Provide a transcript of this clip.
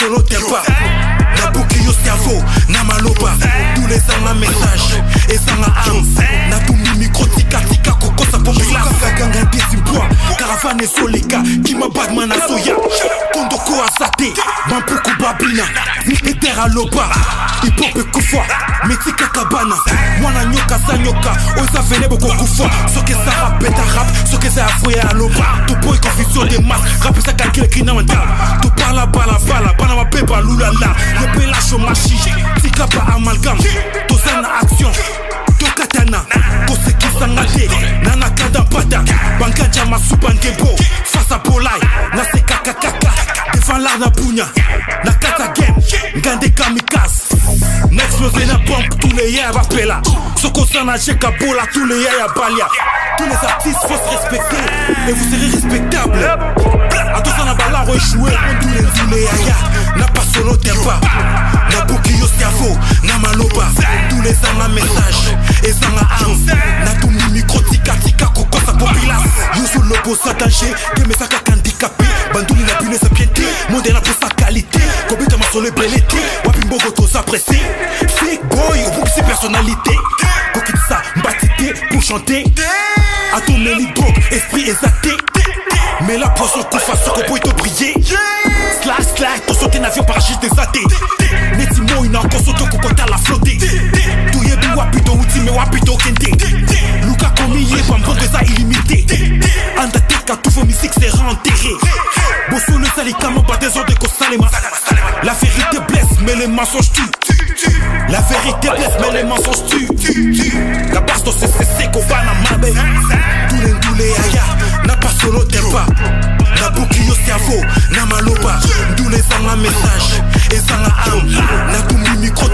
solo tempa na buki yo cerveau na maloba tous les ans un message et ça na âme na tout micro tika tika koko sa populace ganga desimpoa caravane solika kima badman na soya kondoko asate bampuku babina nipetera aloba hip-hop kufa metika kabana mwana nyoka sa nyoka oza vene boko kufa soke sa rapeta rap soke sa afroya aloba to boy confusion de masse rap sa calcule kina wanta to parla bala bala bana ma pepa lulala le bela chomachi tika ba amalgam to sana action to katana to se kisangate nana kada pata banka jama subangebo face à polai na se kaka kaka devant la na punya na kata game ngande kamikaze n'explosé na bombe tous les yeux à Pela Soko sana cheka bola tous les yeux à Balia. Tous les artistes faut se respecter et vous serez respectable. Attention na bala rejouer tous les yaya na pas solo tempa na buki yo cerveau na maloba tous les ans un message et ça na âme na tout micro tika tika koko sa populace yo sous le beau s'attacher que mes sacs handicapé banduli na pune sa piété modèle pour sa qualité kobita ma solo belleté wapimbo goto sa pressé fake boy au bout de ses personnalités kokitsa mbatité pour chanter à ton melibo esprit exalté mais la poisson koufa ce qu'on peut te briller slash slash ton sauté n'avion parachute des athées netimo une encore sauto kokota la flotter tout yebi wapito uti me wapito kente Luka komiye bambon que ça illimité Undertaker tout vos musiques c'est renterré Bosso le salikamo bat des ordres de Salema. La vérité blesse mais les mensonges tuent. La vérité blesse mais les mensonges tuent. La basto c'est Kovana Mabe. Tous les aya n'a pas solo tempa. Na buki yo cerveau na maloba. Tous les ans un message et ça la âme. Na tout micro